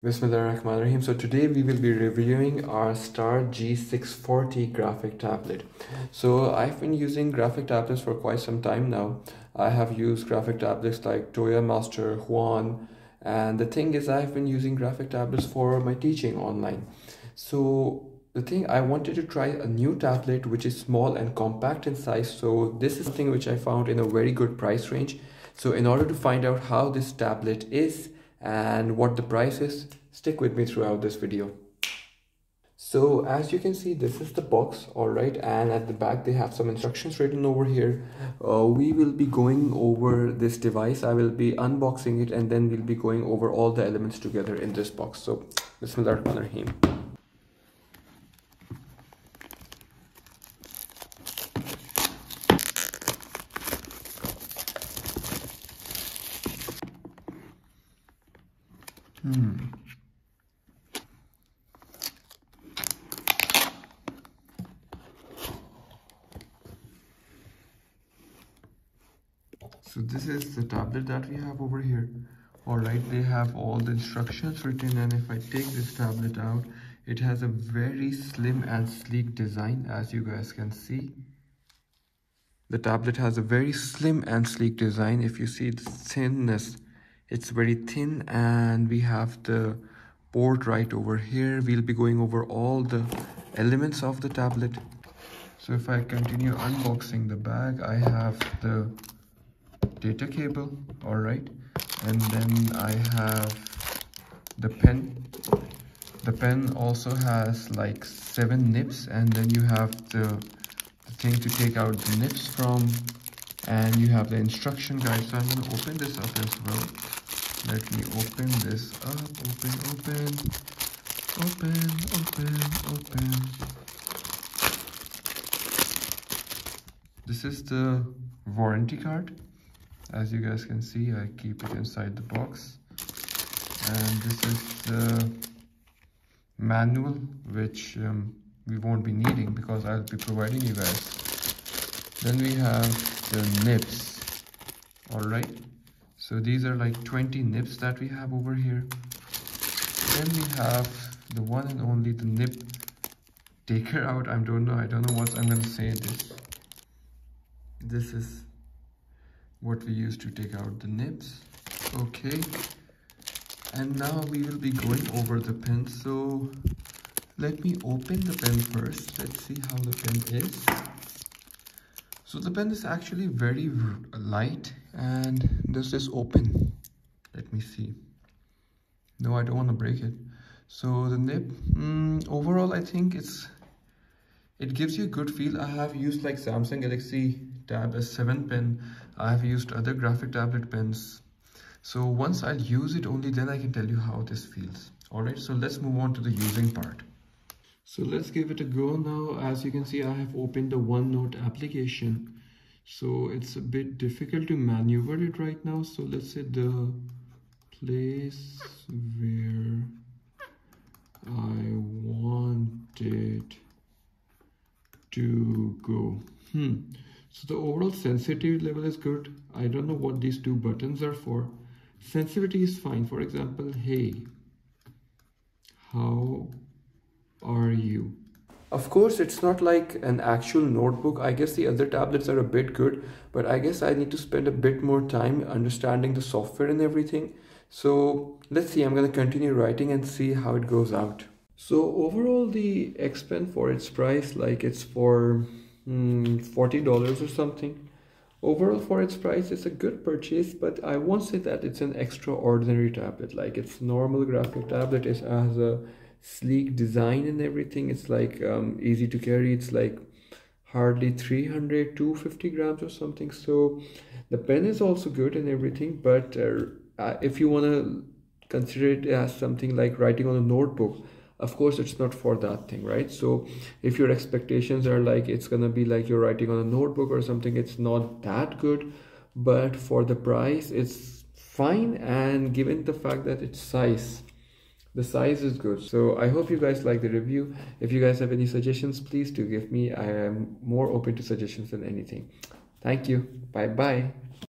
Bismillahirrahmanirrahim. So today we will be reviewing our Star G640 graphic tablet. So I've been using graphic tablets for quite some time now. I have used graphic tablets like Toya Master, Juan, and the thing is I've been using graphic tablets for my teaching online. So the thing I wanted to try a new tablet which is small and compact in size. So this is something which I found in a very good price range. So in order to find out how this tablet is and what the price is, stick with me throughout this video. So as you can see, this is the box, all right, and at the back they have some instructions written over here. We will be going over this device. I will be unboxing it and then we'll be going over all the elements together in this box. So Bismillahirrahmanirrahim. So this is the tablet that we have over here. Alright, they have all the instructions written, and if I take this tablet out, it has a very slim and sleek design, as you guys can see. The tablet has a very slim and sleek design. If you see the thinness, it's very thin, and we have the board right over here. We'll be going over all the elements of the tablet. So if I continue unboxing the bag, I have the data cable, all right, and then I have the pen. The pen also has like 7 nibs, and then you have the thing to take out the nibs from, and you have the instruction guide. So I'm going to open this up as well. Let me open this up. Open. This is the warranty card. As you guys can see, I keep it inside the box. And this is the manual, which we won't be needing because I'll be providing you guys. Then we have the nibs. Alright, so these are like 20 nibs that we have over here. Then we have the one and only the nib taker out. I don't know what I'm gonna say this. This is what we use to take out the nibs. Okay, and now we will be going over the pen. So let me open the pen first. Let's see how the pen is. So the pen is actually very light. And does this open? Let me see. No, I don't want to break it. So the nib, overall I think it gives you a good feel. I have used like Samsung Galaxy Tab S7 pen. I have used other graphic tablet pens. So once I'll use it, only then I can tell you how this feels. Alright, so let's move on to the using part. So let's give it a go now. As you can see, I have opened the OneNote application. So it's a bit difficult to maneuver it right now. So let's say the place where I want it to go. So the overall sensitivity level is good. I don't know what these 2 buttons are for. Sensitivity is fine. For example, hey, how are you? Of course, it's not like an actual notebook. I guess the other tablets are a bit good, but I guess I need to spend a bit more time understanding the software and everything. So let's see, I'm going to continue writing and see how it goes out. So overall, the XP-PEN for its price, like it's for $40 or something. Overall for its price, it's a good purchase, but I won't say that it's an extraordinary tablet. Like it's normal graphic tablet. It has a sleek design and everything. It's like easy to carry. It's like hardly 250 grams or something. So the pen is also good and everything, but if you want to consider it as something like writing on a notebook, of course it's not for that thing, right? So if your expectations are like it's gonna be like you're writing on a notebook or something, it's not that good. But for the price, it's fine, and given the fact that it's the size is good. So I hope you guys like the review. If you guys have any suggestions, please do give me. I am more open to suggestions than anything. Thank you. Bye bye.